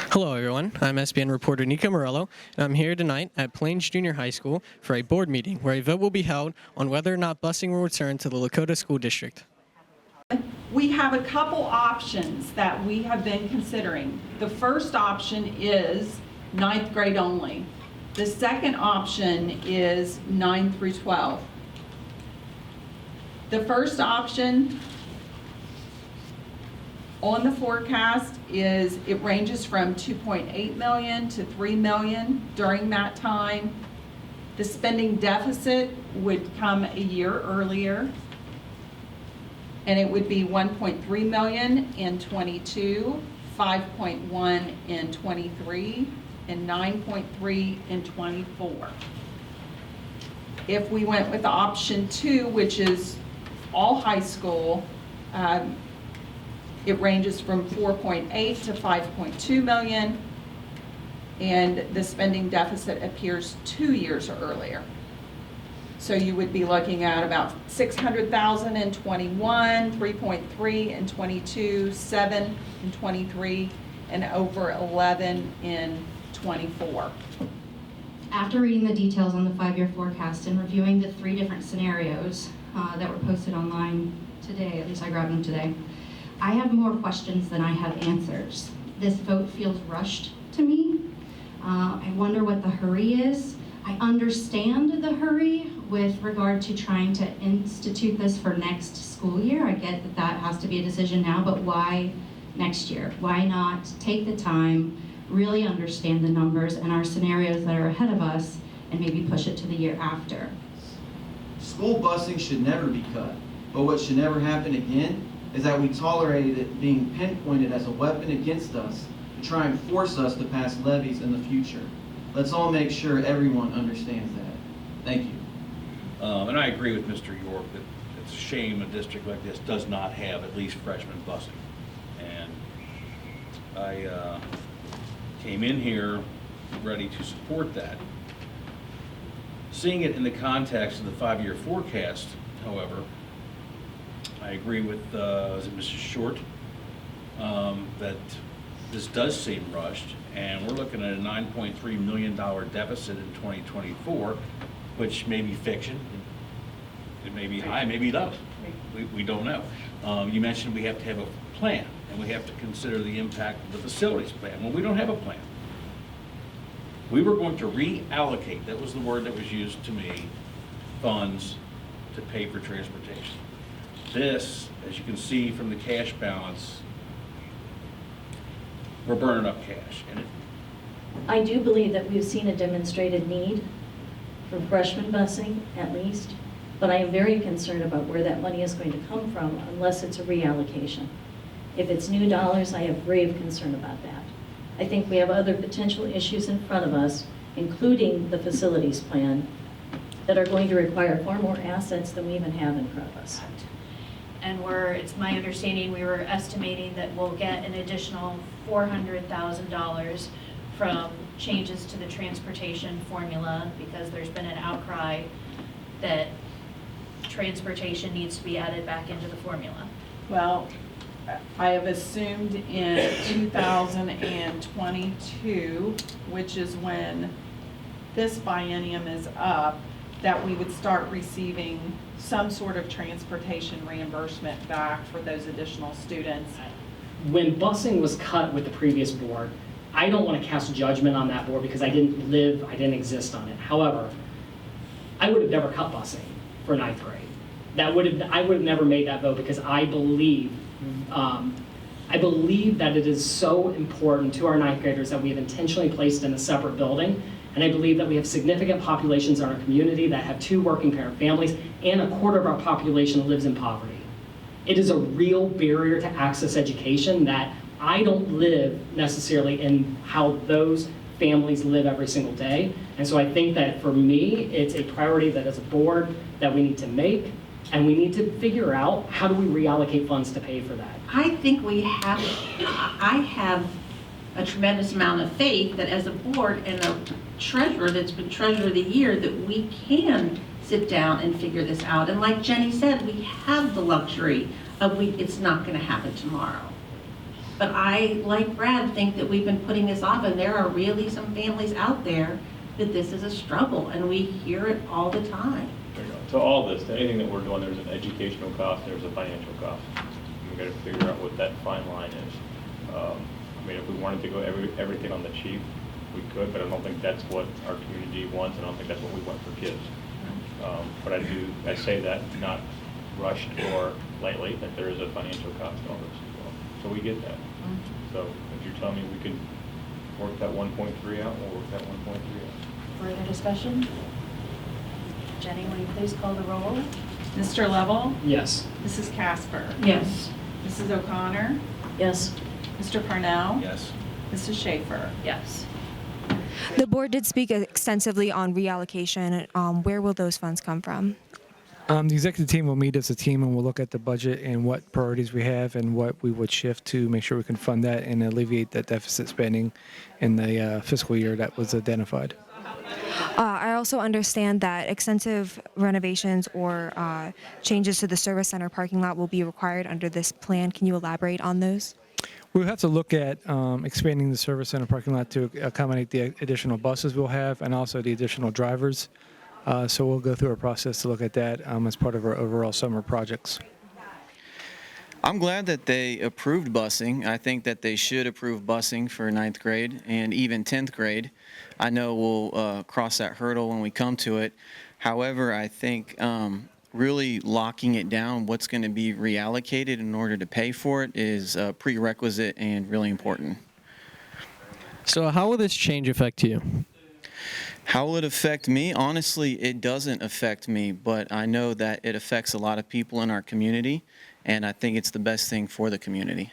Hello everyone, I'm SBN reporter Nicco Morello, and I'm here tonight at Plains Junior High School for a board meeting where a vote will be held on whether or not busing will return to the Lakota School District. We have a couple options that we have been considering. The first option is 9th grade only. The second option is 9 through 12. The first option on the forecast is it ranges from 2.8 million to 3 million during that time. The spending deficit would come a year earlier, and it would be 1.3 million in 22, 5.1 in 23, and 9.3 in 24. If we went with option 2, which is all high school, it ranges from 4.8 to 5.2 million, and the spending deficit appears 2 years earlier. So you would be looking at about 600,000 in 21, 3.3 in 22, 7 in 23, and over 11 in 24. After reading the details on the 5-year forecast and reviewing the 3 different scenarios that were posted online today, at least I grabbed them today, I have more questions than I have answers. This vote feels rushed to me. I wonder what the hurry is. I understand the hurry with regard to trying to institute this for next school year. I get that that has to be a decision now, but why next year? Why not take the time, really understand the numbers and our scenarios that are ahead of us, and maybe push it to the year after? School busing should never be cut, but what should never happen again is that we tolerated it being pinpointed as a weapon against us to try and force us to pass levies in the future. Let's all make sure everyone understands that. Thank you. And I agree with Mr. York that it's a shame a district like this does not have at least freshman busing. And I came in here ready to support that. Seeing it in the context of the 5-year forecast, however, I agree with is it Mrs. Short that this does seem rushed, and we're looking at a $9.3 million deficit in 2024, which may be fiction. It may be high, maybe low. We don't know. You mentioned we have to have a plan, and we have to consider the impact of the facilities plan. Well, we don't have a plan. We were going to reallocate, that was the word that was used to me, funds to pay for transportation. This, as you can see from the cash balance, we're burning up cash. And I do believe that we've seen a demonstrated need for freshman busing, at least, but I am very concerned about where that money is going to come from unless it's a reallocation. If it's new dollars, I have grave concern about that. I think we have other potential issues in front of us, including the facilities plan, that are going to require far more assets than we even have in front of us. And it's my understanding we were estimating that we'll get an additional $400,000 from changes to the transportation formula, because there's been an outcry that transportation needs to be added back into the formula. Well, I have assumed in 2022, which is when this biennium is up, that we would start receiving some sort of transportation reimbursement back for those additional students. When busing was cut with the previous board, I don't want to cast judgment on that board because I didn't exist on it. However, I would have never cut busing for 9th grade. I would have never made that vote because I believe that it is so important to our 9th graders that we have intentionally placed in a separate building. And I believe that we have significant populations in our community that have 2 working parent families, and a quarter of our population lives in poverty. It is a real barrier to access education that I don't live necessarily in how those families live every single day. And so I think that for me, it's a priority that as a board that we need to make, and we need to figure out how do we reallocate funds to pay for that. I think I have a tremendous amount of faith that as a board and a treasurer that's been treasurer of the year, that we can sit down and figure this out. And like Jenny said, we have the luxury of it's not going to happen tomorrow. But I, like Brad, think that we've been putting this off, and there are really some families out there that this is a struggle, and we hear it all the time. To all this, to anything that we're doing, there's an educational cost, there's a financial cost. We've got to figure out what that fine line is. I mean, if we wanted to go everything on the cheap, we could, but I don't think that's what our community wants, and I don't think that's what we want for kids. But I say that not rushed or lightly, that there is a financial cost to all this as well. So we get that. So if you're telling me we could work that 1.3 out, we'll work that 1.3 out. Further discussion? Jenny, will you please call the roll? Mr. Lovell? Yes. Mrs. Casper? Yes. Mrs. O'Connor? Yes. Mr. Parnell? Yes. Mrs. Schaefer? Yes. The board did speak extensively on reallocation. Where will those funds come from? The executive team will meet as a team and we'll look at the budget and what priorities we have and what we would shift to make sure we can fund that and alleviate that deficit spending in the fiscal year that was identified. I also understand that extensive renovations or changes to the service center parking lot will be required under this plan. Can you elaborate on those? We'll have to look at expanding the service center parking lot to accommodate the additional buses we'll have and also the additional drivers. So we'll go through a process to look at that as part of our overall summer projects. I'm glad that they approved busing. I think that they should approve busing for 9th grade and even 10th grade. I know we'll cross that hurdle when we come to it. However, I think really locking it down, what's going to be reallocated in order to pay for it, is a prerequisite and really important. So how will this change affect you? How will it affect me? Honestly, it doesn't affect me, but I know that it affects a lot of people in our community, and I think it's the best thing for the community.